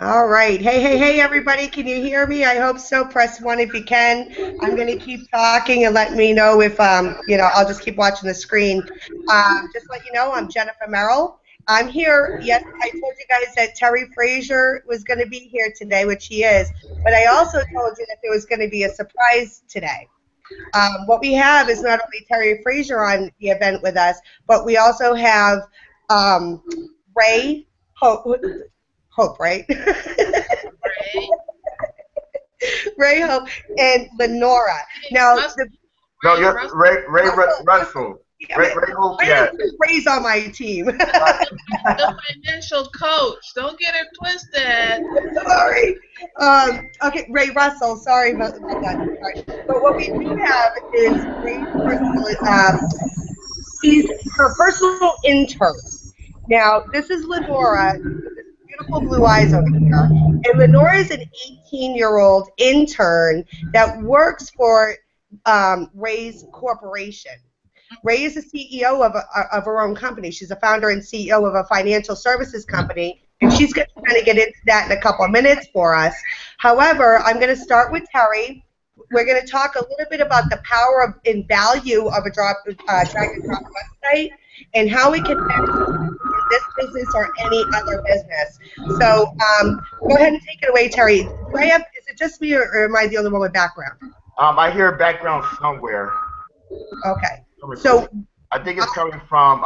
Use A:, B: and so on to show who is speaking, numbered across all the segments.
A: All right. Hey, hey, hey, everybody. Can you hear me? I hope so. Press one if you can. I'm going to keep talking and let me know if, I'll just keep watching the screen. Just let you know, I'm Jennifer Merrill. I'm here. Yes, I told you guys that Terry Frazier was going to be here today, which he is. But I also told you that there was going to be a surprise today. What we have is not only Terry Frazier on the event with us, but we also have um, Ray Hope, right?
B: Ray.
A: Ray Hope and Lenora.
B: Hey,
A: Now,
B: Russ,
C: No,
B: Ray,
C: you're
B: Russell.
C: Russell.
A: I mean,
C: Ray Hope,
A: I
C: yeah.
A: didn't put Ray's on my team.
C: Right.
B: The financial coach. Don't get it twisted.
A: Sorry. Okay, Ray Russell. Sorry about that. Sorry. But what we do have is Ray's personal. He's her personal intern. Now, this is Lenora with this beautiful blue eyes over here. And Lenora is an 18-year-old intern that works for Ray's corporation. Ray is the CEO of her own company. She's a founder and CEO of a financial services company, and she's going to kind of get into that in a couple of minutes for us. However, I'm going to start with Terry. We're going to talk a little bit about the power of, and value of a drag and drop website and how it can benefit in this business or any other business. So go ahead and take it away, Terry. Is it just me or am I the only one with background?
C: I hear background somewhere.
A: Okay.
C: Coming from,
A: So
C: I think it's coming from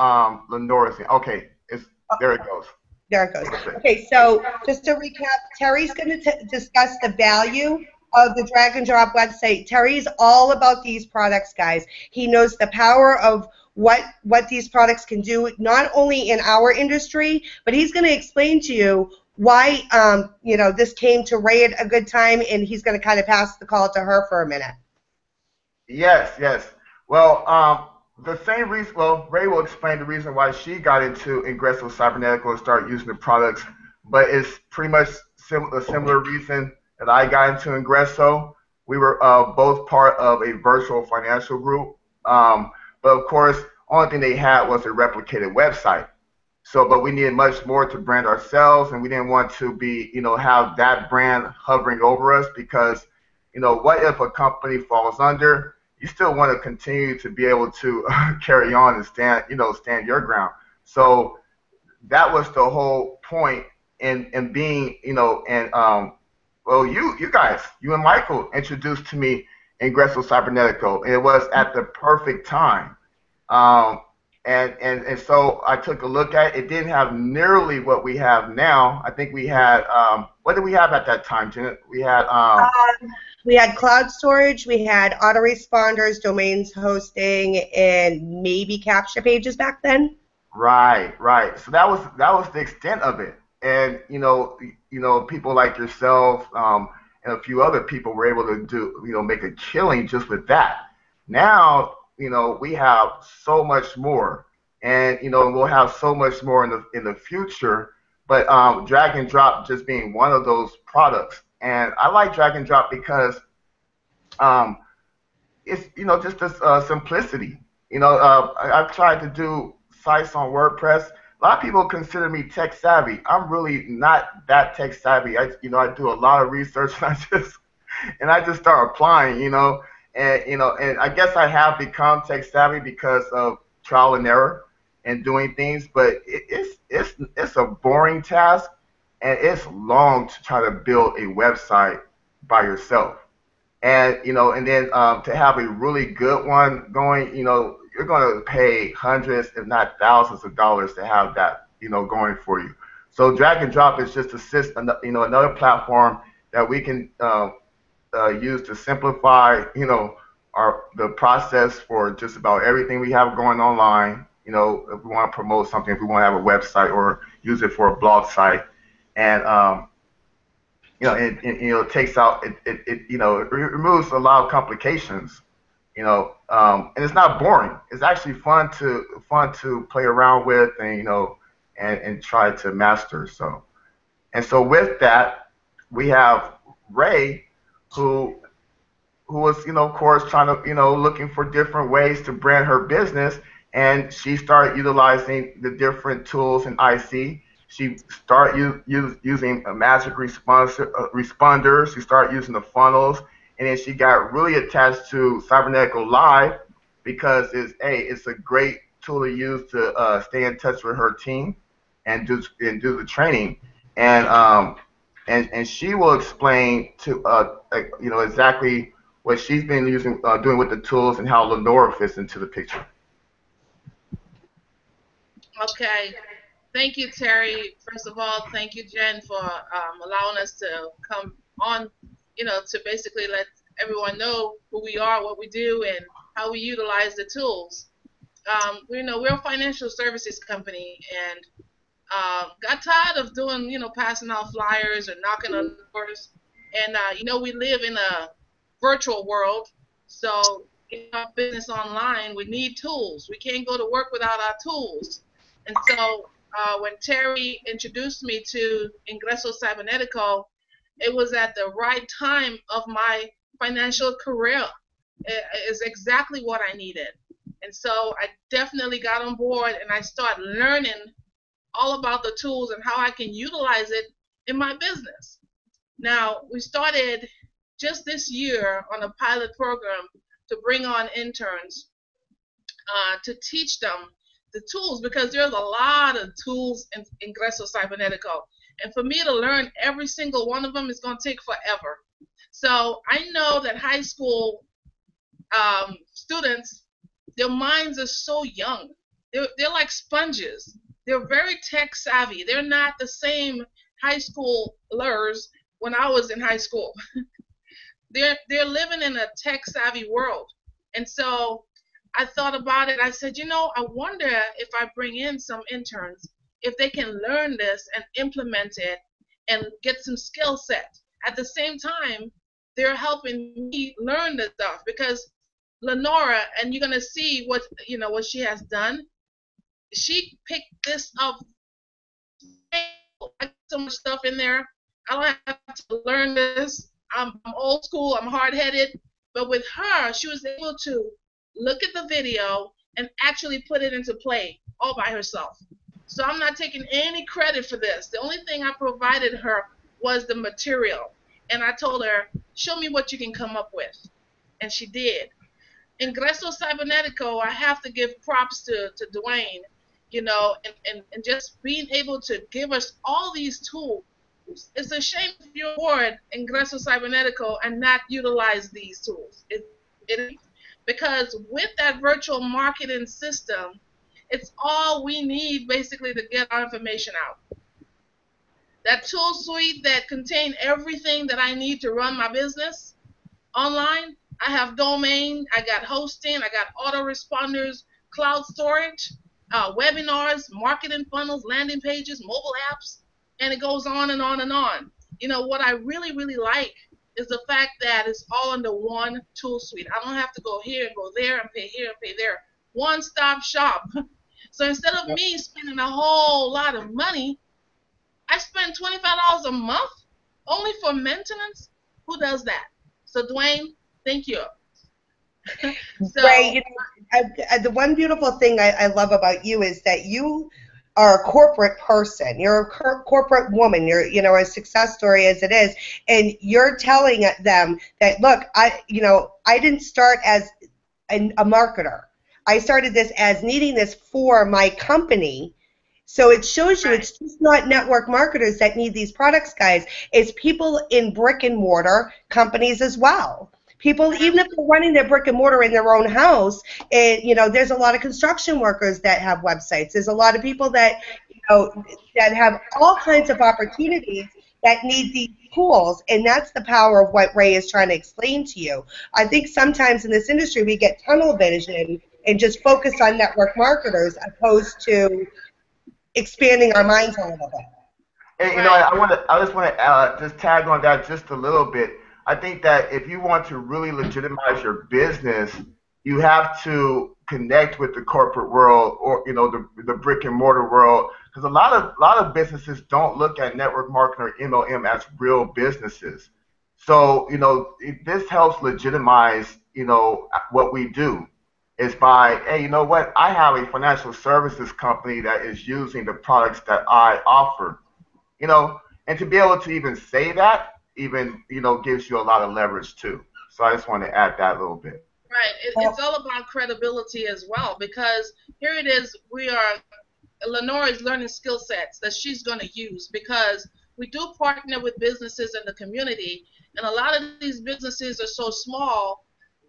C: Lenore's. Okay, it's there. It goes.
A: there it goes. Okay, so just to recap, Terry's going to discuss the value of the drag and drop website. Terry's all about these products, guys. He knows the power of what these products can do, not only in our industry, but he's going to explain to you why this came to Ray at a good time, and he's going to kind of pass the call to her for a minute.
C: Yes, yes. Well, the same reason. Well, Ray will explain the reason why she got into Ingresso Cybernetical and started using the products, but it's pretty much a similar reason that I got into Ingresso. We were both part of a virtual financial group, but of course, only thing they had was a replicated website. So, but we needed much more to brand ourselves, and we didn't want to be, have that brand hovering over us because, what if a company falls under? You still want to continue to be able to carry on and stand, stand your ground. So that was the whole point in being, and well, you guys, you and Michael introduced to me Ingresso Cybernetico, and it was at the perfect time. Um, and so I took a look at it. It didn't have nearly what we have now. I think we had what did we have at that time, Janet?
A: We had cloud storage, we had autoresponders, domains hosting, and maybe capture pages back then.
C: Right, right. So that was the extent of it. And people like yourself and a few other people were able to do make a killing just with that. Now we have so much more, and we'll have so much more in the future. But drag and drop just being one of those products, and I like drag and drop because um, it's just this simplicity. I've tried to do sites on WordPress. A lot of people consider me tech savvy. I'm really not that tech savvy. I do a lot of research and I just start applying. And I guess I have become tech savvy because of trial and error and doing things. But it's a boring task and it's long to try to build a website by yourself and and then to have a really good one going, you're going to pay hundreds, if not thousands, of dollars to have that, going for you. So drag and drop is just another platform that we can use to simplify, the process for just about everything we have going online. If we want to promote something, if we want to have a website or use it for a blog site, and it takes out it removes a lot of complications, and it's not boring. It's actually fun to play around with and and try to master. So with that, we have Ray, who was of course trying to looking for different ways to brand her business, and she started utilizing the different tools in IC. She start using a magic responders. She started using the funnels, and then she got really attached to Cybernetical Live because it's a great tool to use to stay in touch with her team and do the training. And and she will explain to exactly what she's been doing with the tools and how Lenora fits into the picture.
B: Okay. Thank you, Terry. First of all, thank you, Jen, for allowing us to come on, to basically let everyone know who we are, what we do, and how we utilize the tools. We're a financial services company, and got tired of doing, passing out flyers or knocking on doors. And, we live in a virtual world. So, our business online, we need tools. We can't go to work without our tools. And so, when Terry introduced me to Ingreso Cybernetico, it was at the right time of my financial career. It is exactly what I needed. And so I definitely got on board and I started learning all about the tools and how I can utilize it in my business. Now, we started just this year on a pilot program to bring on interns to teach them the tools because there's a lot of tools in Ingreso Cybernetico. And for me to learn every single one of them is going to take forever. So I know that high school students, their minds are so young. They're like sponges. They're very tech savvy. They're not the same high schoolers when I was in high school. They're living in a tech savvy world. And so I thought about it. I said, I wonder if I bring in some interns, if they can learn this and implement it and get some skill set. At the same time, they're helping me learn the stuff because Lenora, and you're gonna see what she has done. She picked this up. I got so much stuff in there. I don't have to learn this. I'm old school. I'm hard headed. But with her, she was able to look at the video and actually put it into play all by herself. So I'm not taking any credit for this. The only thing I provided her was the material. And I told her, show me what you can come up with. And she did. Ingreso Cybernetico, I have to give props to Dwayne, and just being able to give us all these tools. It's a shame if you're bored Ingreso Cybernetico and not utilize these tools. Because with that virtual marketing system, it's all we need basically to get our information out. That tool suite that contains everything that I need to run my business online. I have domain, I got hosting, I got autoresponders, cloud storage, webinars, marketing funnels, landing pages, mobile apps, and it goes on and on and on. What I really, really like is the fact that it's all under one tool suite. I don't have to go here and go there and pay here and pay there. One-stop shop. So instead of me spending a whole lot of money, I spend $25 a month only for maintenance. Who does that? So Dwayne, thank you. So,
A: Ray, the one beautiful thing I love about you is that you are a corporate person. You're a corporate woman. You're, a success story as it is, and you're telling them that, look, I didn't start as a marketer. I started this as needing this for my company. So it shows you it's just not network marketers that need these products, guys. It's people in brick and mortar companies as well. People, even if they're running their brick and mortar in their own house, and there's a lot of construction workers that have websites. There's a lot of people that that have all kinds of opportunities that need these tools, and that's the power of what Ray is trying to explain to you. I think sometimes in this industry we get tunnel vision and just focus on network marketers opposed to expanding our minds a little bit.
C: And I just want to just tag on that just a little bit. I think that if you want to really legitimize your business, you have to connect with the corporate world or the brick and mortar world, because a lot of businesses don't look at network marketing or MLM as real businesses. So this helps legitimize what we do. is by, hey, you know what? I have a financial services company that is using the products that I offer, you know, and to be able to even say that, even, gives you a lot of leverage too. So I just want to add that a little bit.
B: Right. It's all about credibility as well, because here it is. Lenora is learning skill sets that she's going to use, because we do partner with businesses in the community, and a lot of these businesses are so small,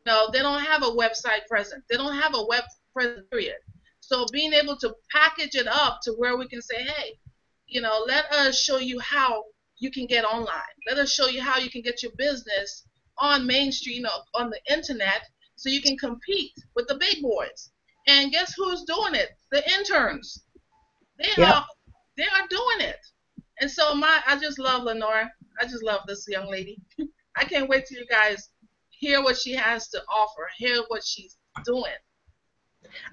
B: they don't have a website present. They don't have a web present, period. So being able to package it up to where we can say, hey, let us show you how you can get online. Let us show you how you can get your business on Main Street, on the internet, so you can compete with the big boys. And guess who's doing it? The interns. They
A: Yep.
B: are they are doing it. And so I just love Lenora. I just love this young lady. I can't wait till you guys hear what she has to offer, hear what she's doing.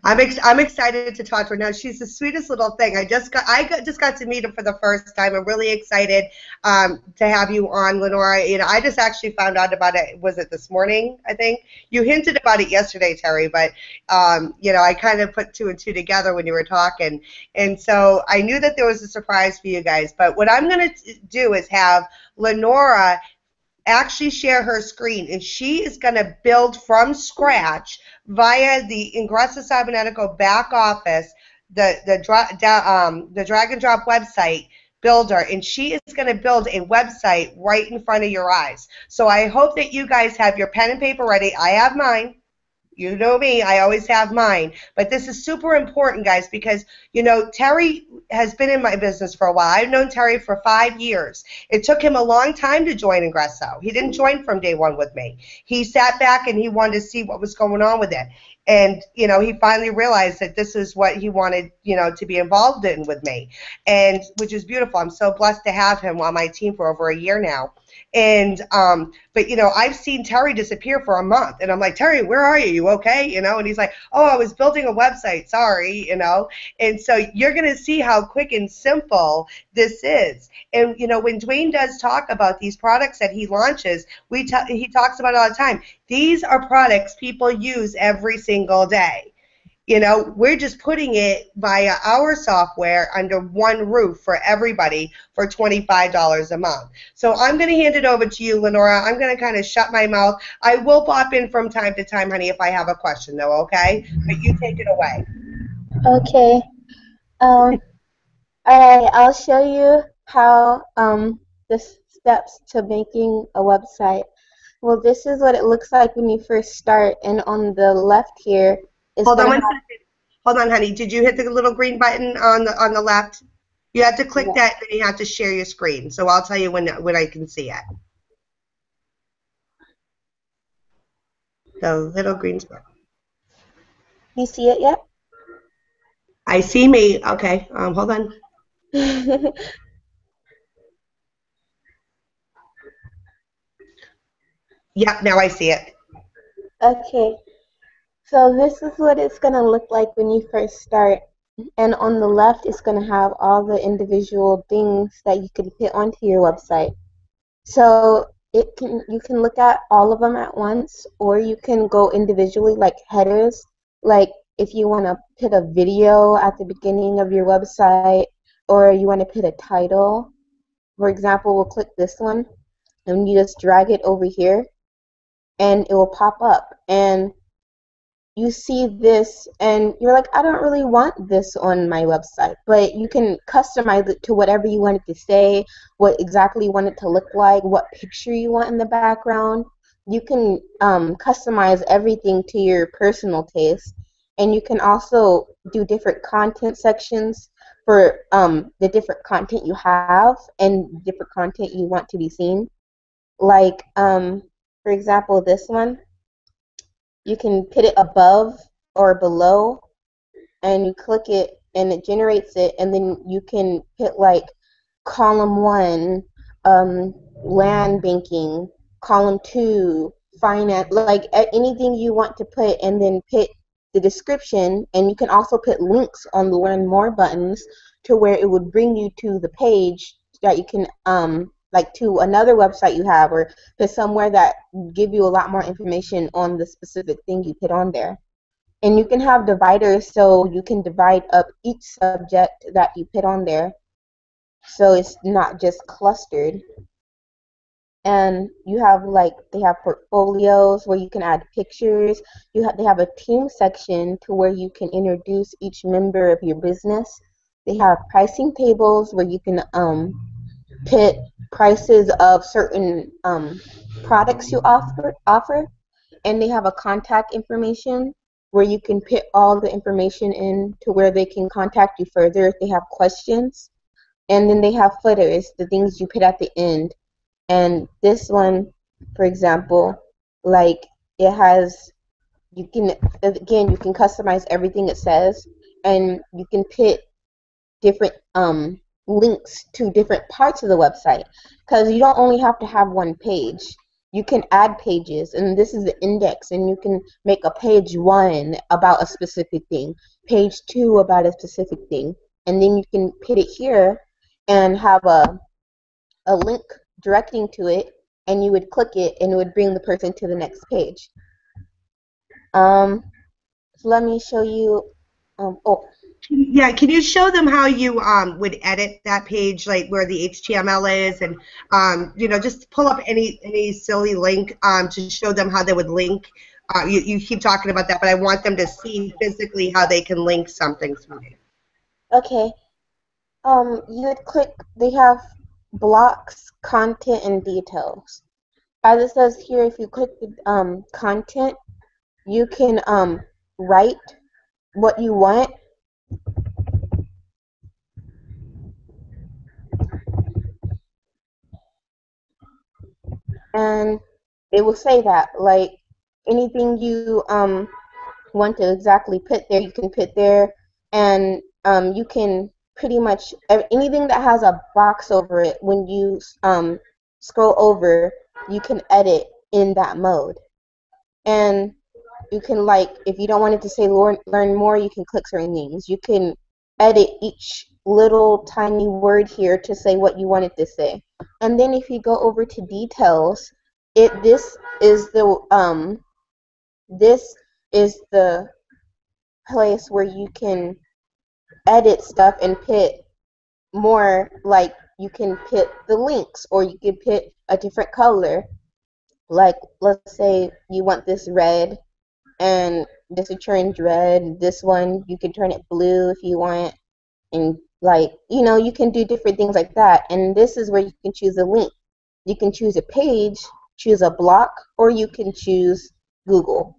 A: I'm excited to talk to her now. She's the sweetest little thing. Just got to meet her for the first time. I'm really excited to have you on, Lenora. I just actually found out about it. Was it this morning? I think you hinted about it yesterday, Terry. But I kind of put two and two together when you were talking, and so I knew that there was a surprise for you guys. But what I'm going to do is have Lenora actually share her screen, and she is going to build from scratch via the Ingresso Cybernetico back office, the drag and drop website builder, and she is going to build a website right in front of your eyes. So I hope that you guys have your pen and paper ready. I have mine. You know me, I always have mine. But this is super important, guys, because, Terry has been in my business for a while. I've known Terry for 5 years. It took him a long time to join Ingresso. He didn't join from day one with me. He sat back and he wanted to see what was going on with it. And, he finally realized that this is what he wanted, to be involved in with me, and which is beautiful. I'm so blessed to have him on my team for over a year now. And but I've seen Terry disappear for a month, and I'm like, Terry, where are you? You okay? And he's like, oh, I was building a website, sorry. And so you're gonna see how quick and simple this is. And when Dwayne does talk about these products that he launches, he talks about it all the time. These are products people use every single day. We're just putting it via our software under one roof for everybody for $25 a month. So I'm going to hand it over to you, Lenora. I'm going to kind of shut my mouth. I will pop in from time to time, honey, if I have a question, though, okay? But you take it away.
D: Okay. All right, I'll show you how the steps to making a website. Well, this is what it looks like when you first start, and on the left here is
A: Hold on one second. Hold on, honey. Did you hit the little green button on the left? You have to click that, and you have to share your screen. So I'll tell you when I can see it. The little green spot.
D: You see it yet?
A: I see me. Okay. Hold on. Yep. Now I see it.
D: Okay. So this is what it's going to look like when you first start. And on the left, it's going to have all the individual things that you can put onto your website. So you can look at all of them at once, or you can go individually, like headers. Like if you want to put a video at the beginning of your website, or you want to put a title. For example, we'll click this one, and you just drag it over here, and it will pop up. And you see this and you're like, I don't really want this on my website, but you can customize it to whatever you want it to say, what exactly you want it to look like, what picture you want in the background. You can customize everything to your personal taste, and you can also do different content sections for the different content you have and different content you want to be seen. Like, for example, this one. You can put it above or below, and you click it and it generates it, and then you can put like column 1, land banking, column 2, finance, like anything you want to put, and then put the description, and you can also put links on the learn more buttons to where it would bring you to the page that you can like to another website you have, or to somewhere that give you a lot more information on the specific thing you put on there. And you can have dividers so you can divide up each subject that you put on there, so it's not just clustered. And you have like they have portfolios where you can add pictures. They have a team section to where you can introduce each member of your business. They have pricing tables where you can put prices of certain products you offer, and they have a contact information where you can put all the information in to where they can contact you further if they have questions. And then they have footers, the things you put at the end. And this one, for example, like it has, you can, again, you can customize everything it says, and you can put different links to different parts of the website, because you don't only have to have one page. You can add pages, and this is the index, and you can make a page 1 about a specific thing, page 2 about a specific thing, and then you can put it here and have a link directing to it, and you would click it and it would bring the person to the next page. So let me show you. Oh,
A: Yeah, can you show them how you would edit that page, like where the HTML is, and just pull up any silly link to show them how they would link. You keep talking about that, but I want them to see physically how they can link something through it.
D: okay. You would click. They have blocks, content, and details. As it says here, if you click the content, you can write what you want. And it will say that, like, anything you want to exactly put there, you can put there. And you can pretty much anything that has a box over it, when you scroll over, you can edit in that mode. And you can, like, if you don't want it to say learn more, you can click certain things. You can edit each little tiny word here to say what you want it to say. And then if you go over to details, this is the place where you can edit stuff and put more, like you can put the links, or you can put a different color. Like, let's say you want this red, and this will turn red. This one, you can turn it blue if you want. And, like, you can do different things like that. And this is where you can choose a link. You can choose a page, choose a block, or you can choose Google.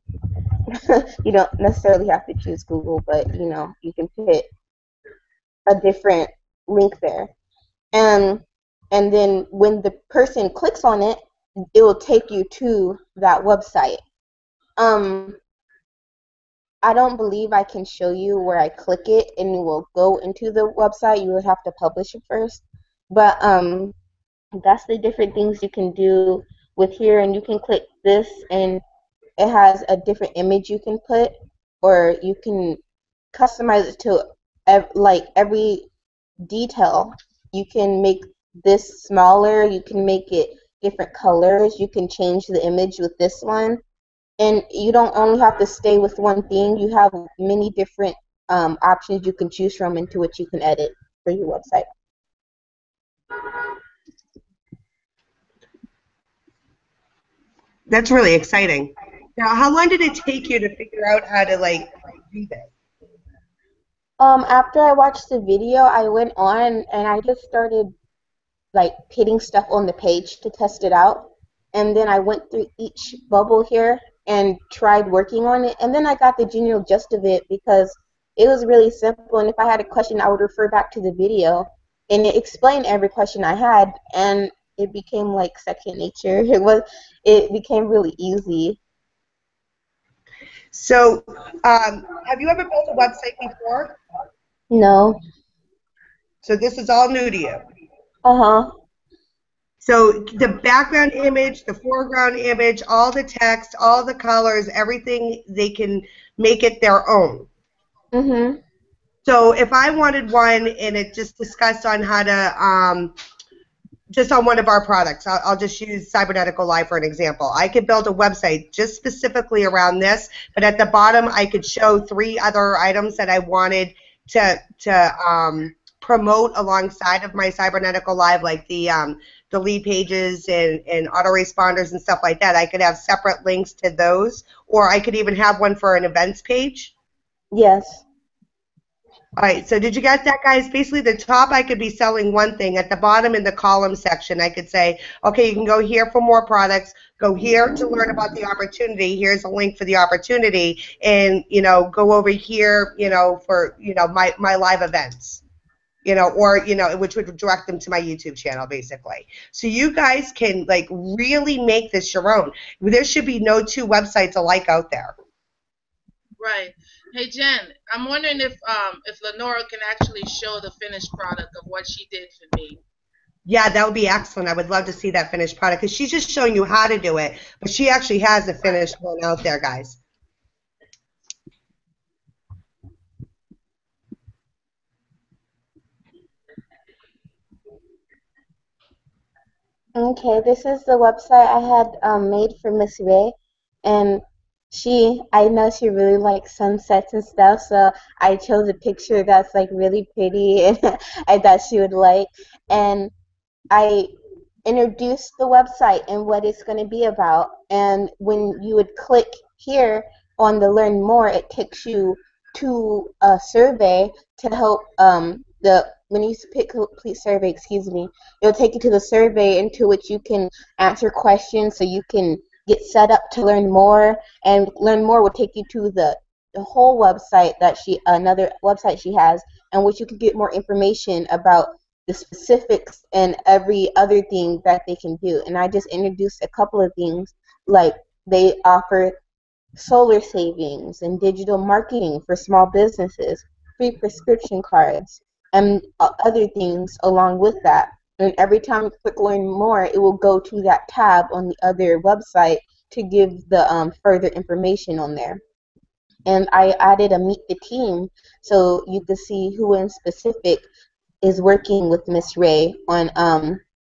D: You don't necessarily have to choose Google, but you can put a different link there. And then when the person clicks on it, it will take you to that website. I don't believe I can show you where I click it and it will go into the website. You would have to publish it first. But that's the different things you can do with here. And you can click this, and it has a different image you can put, or you can customize it to like every detail. You can make this smaller. You can make it different colors. You can change the image with this one. And you don't only have to stay with one thing. You have many different options you can choose from, into which you can edit for your website.
A: That's really exciting. Now, how long did it take you to figure out how to do this?
D: After I watched the video, I went on and I just started like pitting stuff on the page to test it out. And then I went through each bubble here and tried working on it. And then I got the general gist of it, because it was really simple. And if I had a question, I would refer back to the video, and it explained every question I had. And it became like second nature. It became really easy.
A: So, have you ever built a website before?
D: No.
A: So this is all new to you.
D: Uh-huh.
A: So the background image, the foreground image, all the text, all the colors, everything, they can make it their own.
D: Mhm.
A: So if I wanted one and it just discussed on how to just on one of our products. I'll just use Cybernetical Live for an example. I could build a website just specifically around this, but at the bottom I could show 3 other items that I wanted to promote alongside of my Cybernetical Live, like the lead pages and autoresponders and stuff like that. I could have separate links to those, or I could even have one for an events page.
D: Yes.
A: All right, so did you get that, guys? Basically, the top, I could be selling one thing. At the bottom in the column section, I could say, okay, you can go here for more products, go here to learn about the opportunity. Here's a link for the opportunity, and, you know, go over here, you know, for, you know, my live events, you know, or, you know, which would direct them to my YouTube channel, basically. So you guys can, like, really make this your own. There should be no 2 websites alike out there.
B: Right. Hey Jen, I'm wondering if Lenora can actually show the finished product of what she did for me.
A: Yeah, that would be excellent. I would love to see that finished product because she's just showing you how to do it, but she actually has a finished one out there, guys.
D: Okay, this is the website I had made for Miss Ray, and I know she really likes sunsets and stuff, so I chose a picture that's like really pretty and I thought she would like, and I introduced the website and what it's going to be about. And when you would click here on the learn more, it takes you to a survey to help when you pick complete survey, excuse me, it'll take you to the survey into which you can answer questions so you can get set up to learn more. And learn more will take you to the whole website that another website she has, and which you can get more information about the specifics and every other thing that they can do. And I just introduced a couple of things, like they offer solar savings and digital marketing for small businesses, free prescription cards, and other things along with that. And every time you click learn more, it will go to that tab on the other website to give the further information on there. And I added a meet the team so you can see who in specific is working with Miss Ray on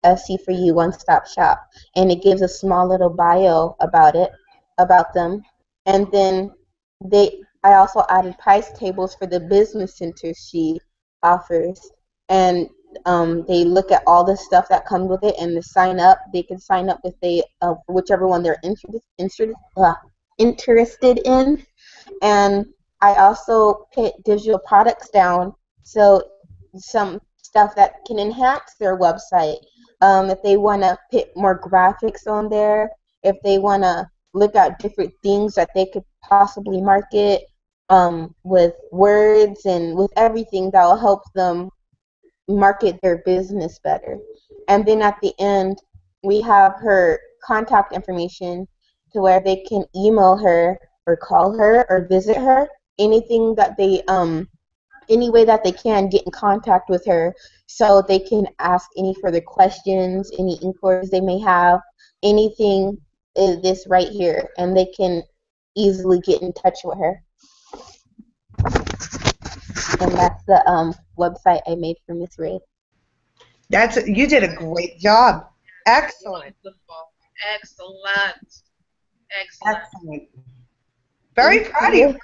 D: FC for You One Stop Shop, and it gives a small little bio about them. And then I also added price tables for the business centers she offers, and they look at all the stuff that comes with it, and to sign up, they can sign up if they for whichever one they're interested in. And I also put digital products down, so some stuff that can enhance their website. If they want to put more graphics on there, if they want to look at different things that they could possibly market with words and with everything that will help them market their business better. And then at the end, we have her contact information to where they can email her or call her or visit her. Anything that they any way that they can get in contact with her so they can ask any further questions, any inquiries they may have, anything is this right here, and they can easily get in touch with her. And that's the website I made for Miss Ray.
A: You did a great job. Excellent.
B: Wonderful. Excellent. Excellent.
A: Excellent. Very proud of you.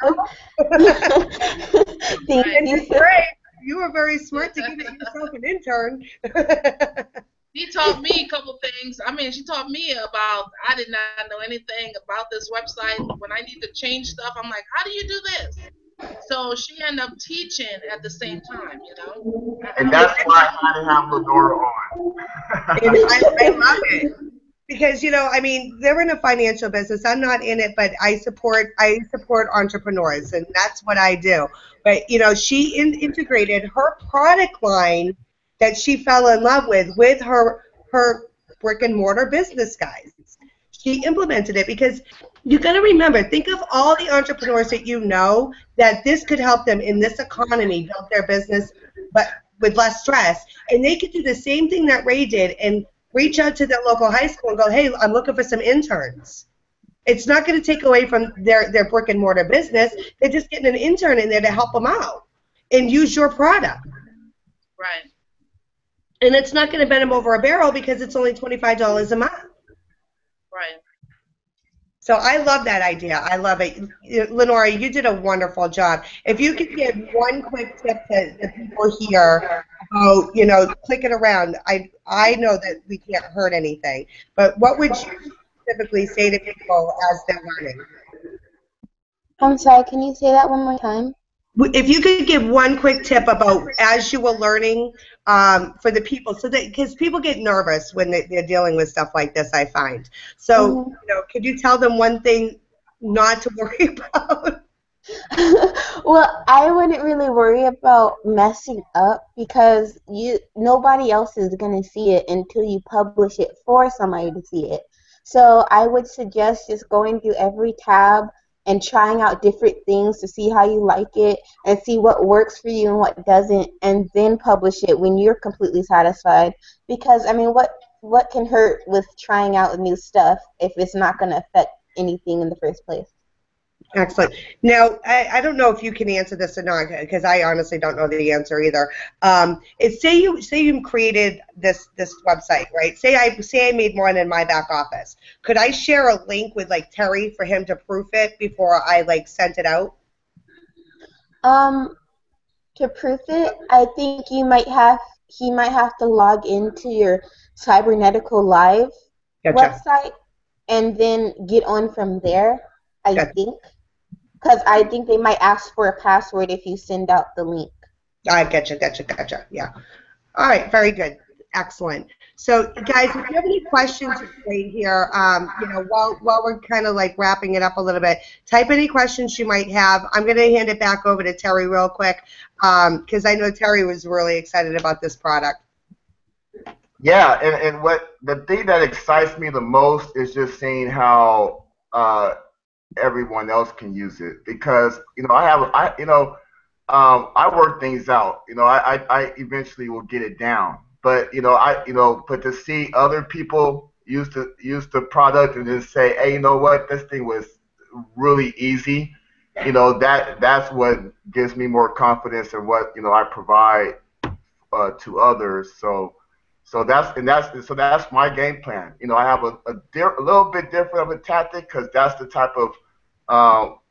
D: Thank you.
A: Great. You were very smart to get yourself an intern.
B: She taught me a couple things. I mean, she taught me about, I did not know anything about this website. When I need to change stuff, I'm like, how do you do this? So she ended up teaching at the same time, you know?
C: And that's why I had to have Lenora on.
A: I love it. Because, you know, I mean, they're in a financial business. I'm not in it, but I support entrepreneurs, and that's what I do. But, you know, she integrated her product line that she fell in love with her brick and mortar business, guys. She implemented it because you got to remember, think of all the entrepreneurs that you know that this could help them in this economy build their business, but with less stress. And they could do the same thing that Ray did and reach out to their local high school and go, hey, I'm looking for some interns. It's not going to take away from their brick and mortar business. They're just getting an intern in there to help them out and use your product.
B: Right.
A: And it's not going to bend them over a barrel because it's only $25 a month.
B: Right.
A: So I love that idea. I love it. Lenora, you did a wonderful job. If you could give one quick tip to the people here about, clicking around, I know that we can't hurt anything, but what would you typically say to people as they're learning?
D: I'm sorry, can you say that one more time?
A: If you could give one quick tip about as you were learning for the people, so that because people get nervous when they're dealing with stuff like this, I find. So, could you tell them one thing not to worry about?
D: Well, I wouldn't really worry about messing up because nobody else is gonna see it until you publish it for somebody to see it. So I would suggest just going through every tab and trying out different things to see how you like it and see what works for you and what doesn't, and then publish it when you're completely satisfied. Because I mean, what can hurt with trying out new stuff if it's not gonna affect anything in the first place?
A: Excellent. Now, I don't know if you can answer this or not because I honestly don't know the answer either. Say you created this website, right? Say I made one in my back office. Could I share a link with like Terry for him to proof it before I like sent it out?
D: To proof it, I think he might have to log into your Cybernetical Live
A: Gotcha.
D: website and then get on from there, I
A: Gotcha.
D: think. Because I think they might ask for a password if you send out the link.
A: I gotcha. Yeah. All right. Very good. Excellent. So, guys, if you have any questions right here, while we're kind of like wrapping it up a little bit, type any questions you might have. I'm going to hand it back over to Terry real quick because I know Terry was really excited about this product.
C: Yeah, and what the thing that excites me the most is just seeing how everyone else can use it because I work things out. I eventually will get it down. But but to see other people use the product and just say, hey, you know what, this thing was really easy. That's what gives me more confidence in what I provide to others. So that's my game plan. I have a little bit different of a tactic because that's the type of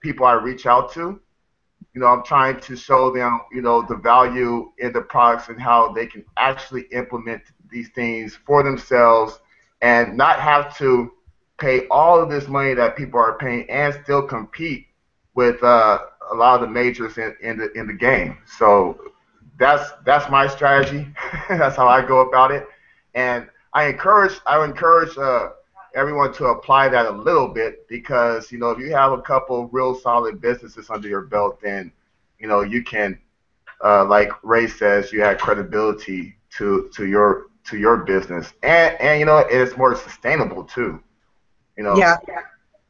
C: people I reach out to. I'm trying to show them, the value in the products and how they can actually implement these things for themselves and not have to pay all of this money that people are paying and still compete with a lot of the majors in the game. So that's my strategy. That's how I go about it, and I encourage everyone to apply that a little bit because if you have a couple real solid businesses under your belt, then you can like Ray says, you have credibility to your business, and it's more sustainable too.
A: Yeah.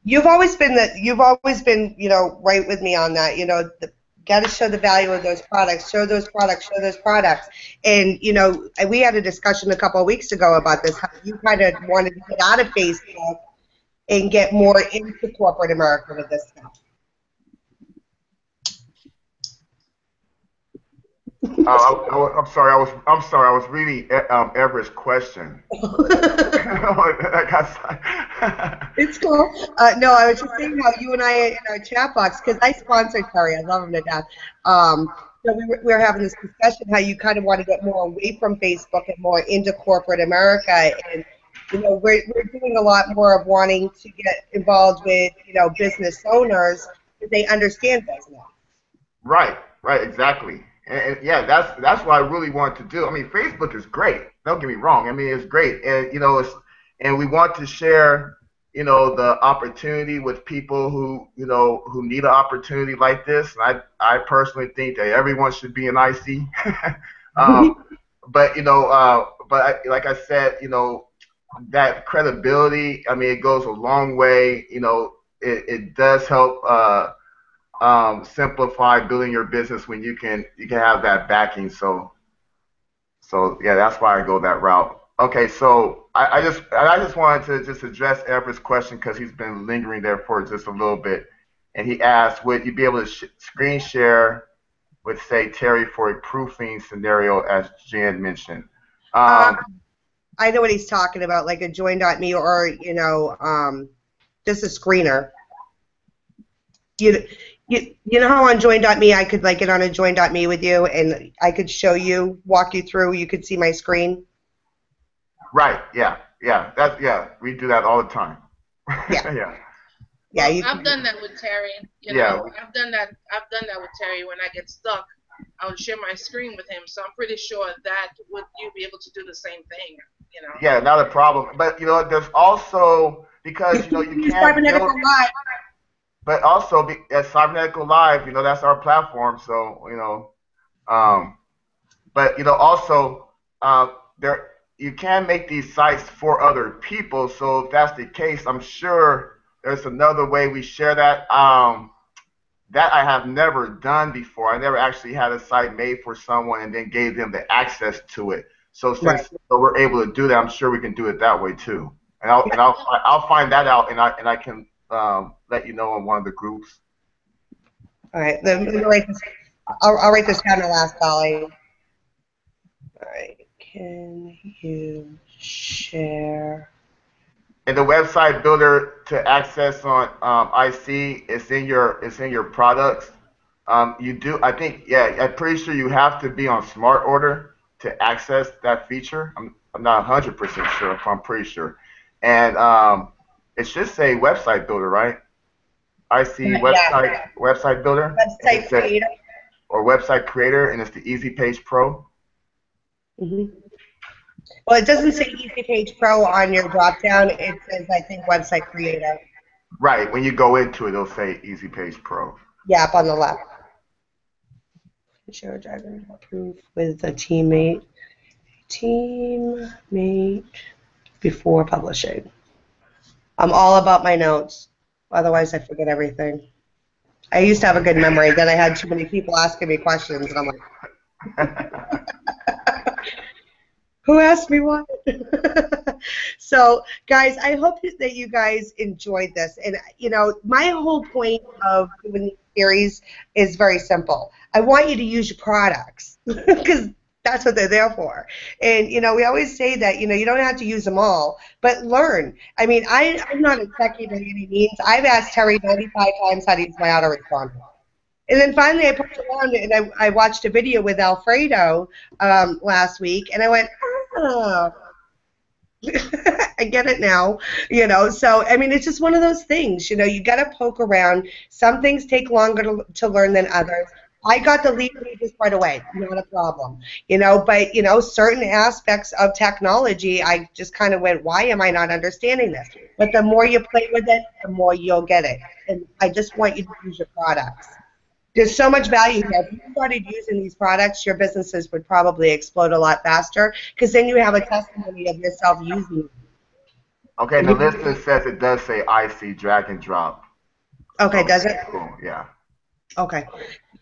A: You've always been right with me on that. Got to show the value of those products, show those products. And, we had a discussion a couple of weeks ago about this, how you kind of wanted to get out of Facebook and get more into corporate America with this stuff.
C: I'm sorry. I was reading Everett's question.
A: It's cool. No, I was just saying how you and I in our chat box, because I sponsored Terry. I love him to death. So we were having this discussion how you kind of want to get more away from Facebook and more into corporate America. And, we're doing a lot more of wanting to get involved with, business owners because they understand business.
C: Right, exactly. And yeah, that's what I really want to do. I mean, Facebook is great. Don't get me wrong. I mean, it's great, and and we want to share, the opportunity with people who need an opportunity like this. And I personally think that everyone should be an IC. But like I said, that credibility. I mean, it goes a long way. It does help. Simplify building your business when you can have that backing. So yeah, that's why I go that route. Okay, so I just wanted to just address Everett's question because he's been lingering there for just a little bit, and he asked, would you be able to screen share with say Terry for a proofing scenario as Jan mentioned? Um,
A: I know what he's talking about, like a join.me or, just a screener. You, you know how on join.me I could like get on a join.me with you and I could show you, walk you through, you could see my screen?
C: right. Yeah. Yeah. Yeah. We do that all the time.
A: Yeah.
C: Yeah.
A: Yeah,
B: Well,
A: you
B: I've
A: can do
B: done that with Terry. You
C: Yeah.
B: know, I've done that. I've done that with Terry when I get stuck. I would share my screen with him, so I'm pretty sure that would you be able to do the same thing. You know.
C: Yeah. Not a problem. But there's also because
A: you can
C: you
A: use
C: can't build.
A: cybernetical live.
C: But also at Cybernetical Live, that's our platform. So um, but also there you can make these sites for other people. So if that's the case, I'm sure there's another way we share that. That I have never done before. I never actually had a site made for someone and then gave them the access to it. So
A: Right.
C: since we're able to do that, I'm sure we can do it that way too. And I'll find that out and I can let you know in one of the groups.
A: All right. Let me write this. I'll write this down the last volley. All right. Can you share?
C: And the website builder to access on IC, it's in your products. You do, I think, yeah, I'm pretty sure you have to be on Smart Order to access that feature. I'm not 100% sure, if I'm pretty sure. And it should say website builder, right? IC
A: Yeah.
C: website builder, and it
A: Website
C: said
A: creator.
C: or website creator, and it's the Easy Page Pro.
A: Mm-hmm. Well, it doesn't say Easy Page Pro on your drop down. It says, I think, website creator.
C: Right, when you go into it, it'll say Easy Page Pro.
A: Yeah, up on the left. Share driver proof with a teammate. Teammate before publishing. I'm all about my notes. Otherwise, I forget everything. I used to have a good memory. Then I had too many people asking me questions, and I'm like, who asked me what? So, guys, I hope that you guys enjoyed this. And, my whole point of doing these series is very simple. I want you to use your products because that's what they're there for. And, we always say that, you don't have to use them all, but learn. I mean, I'm not a techie by any means. I've asked Terry 95 times how to use my autoresponder. And then finally I poked around and I watched a video with Alfredo last week, and I went, oh, I get it now, So, I mean, it's just one of those things, you got to poke around. Some things take longer to learn than others. I got the lead pages right away, not a problem, but, certain aspects of technology, I just kind of went, why am I not understanding this? But the more you play with it, the more you'll get it. And I just want you to use your products. There's so much value here. If you started using these products, your businesses would probably explode a lot faster because then you have a testimony of yourself using them.
C: Okay, the list says it does say IC drag and drop.
A: Okay,
C: So,
A: does it?
C: cool, yeah.
A: Okay.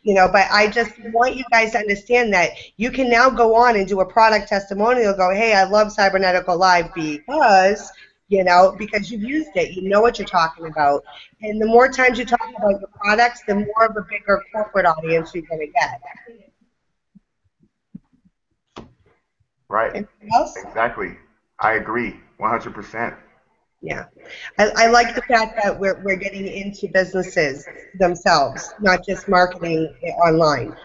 A: But I just want you guys to understand that you can now go on and do a product testimonial, go, hey, I love Cybernetical Live because you've used it, you know what you're talking about. And the more times you talk about your products, the more of a bigger corporate audience you're going to get.
C: Right.
A: Anything else?
C: Exactly. I agree, 100%.
A: Yeah. I like the fact that we're getting into businesses themselves, not just marketing online.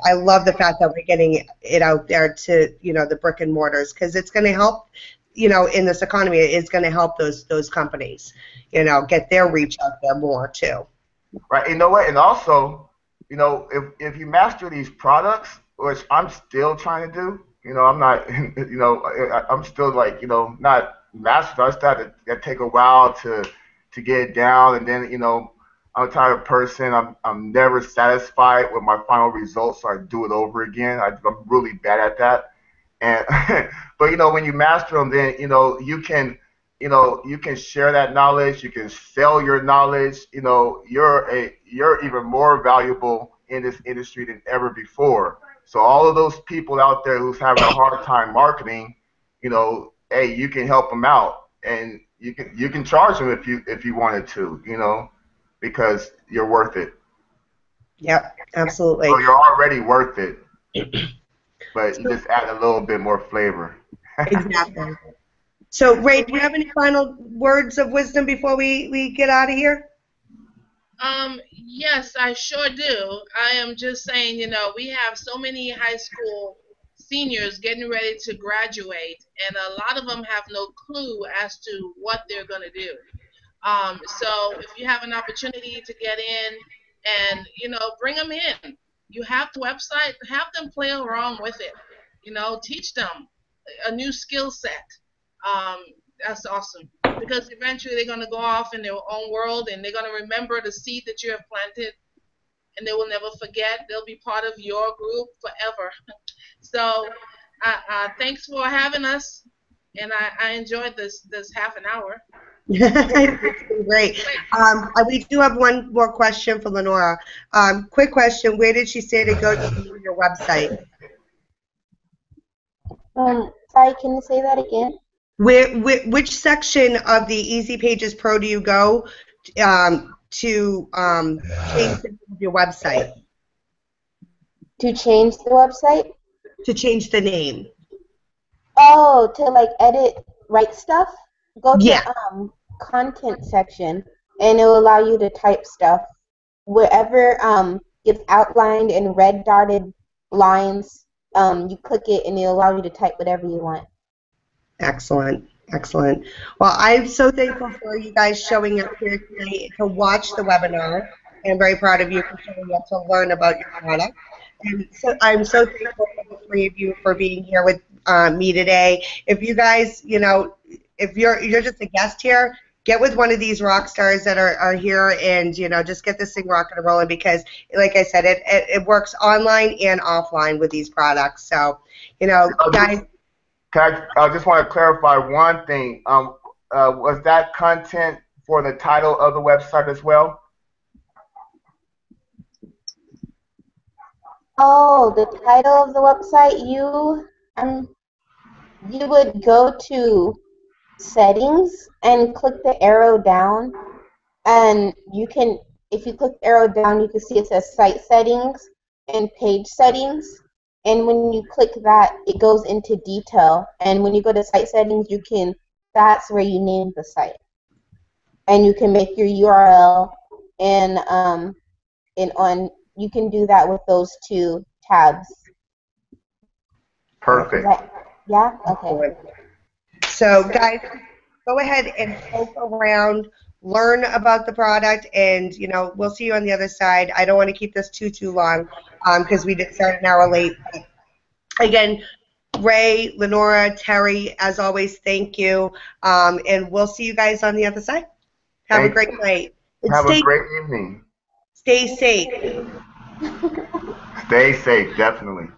A: I love the fact that we're getting it out there to, the brick and mortars because it's going to help, in this economy, it's going to help those companies, get their reach out there more too.
C: Right. You know what? And also, if you master these products, which I'm still trying to do, I'm not, I'm still like, not mastered. I started to take a while to get it down, and then, I'm a type of person. I'm never satisfied with my final results, so I do it over again. I'm really bad at that. And but when you master them, then you can share that knowledge. You can sell your knowledge. You're even more valuable in this industry than ever before. So all of those people out there who's having a hard time marketing, hey, you can help them out, and you can charge them if you wanted to, because you're worth it.
A: Yep, absolutely.
C: So you're already worth it, but you just add a little bit more flavor.
A: Exactly. So, Ray, do you have any final words of wisdom before we get out of here?
B: Yes, I sure do. I am just saying, we have so many high school seniors getting ready to graduate, and a lot of them have no clue as to what they're going to do. So if you have an opportunity to get in and, bring them in, you have the website, have them play around with it, teach them a new skill set. Um, that's awesome because eventually they're going to go off in their own world and they're going to remember the seed that you have planted and they will never forget. They'll be part of your group forever. So thanks for having us. And I enjoyed this half an hour.
A: It's been great. We do have one more question for Lenora. Quick question: where did she say to go to view your website?
D: Sorry, can you say that again?
A: Which section of the Easy Pages Pro do you go to change the name of your website?
D: To change the website?
A: To change the name.
D: Oh, to like edit, write stuff? Go
A: Yeah.
D: to content section and it will allow you to type stuff. Wherever it's outlined in red dotted lines, you click it and it'll allow you to type whatever you want.
A: Excellent. Excellent. Well, I'm so thankful for you guys showing up here tonight to watch the webinar. And I'm very proud of you for showing up to learn about your product. And so I'm so thankful for the three of you for being here with me today. If you guys, if you're just a guest here, get with one of these rock stars that are here and, just get this thing rocking and rolling because, like I said, it works online and offline with these products. So, guys.
C: I just want to clarify one thing. Was that content for the title of the website as well?
D: Oh, the title of the website, you would go to settings and click the arrow down, and if you click the arrow down, you can see it says site settings and page settings. And when you click that, it goes into detail. And when you go to site settings, that's where you name the site. And you can make your URL and you can do that with those two tabs.
C: Perfect.
D: Yeah? Okay.
A: So, guys, go ahead and poke around, learn about the product, and, we'll see you on the other side. I don't want to keep this too long because we did start an hour late. But again, Ray, Lenora, Terry, as always, thank you. And we'll see you guys on the other side. Have a great night. And
C: Have a great evening.
A: Stay safe.
C: Stay safe, definitely.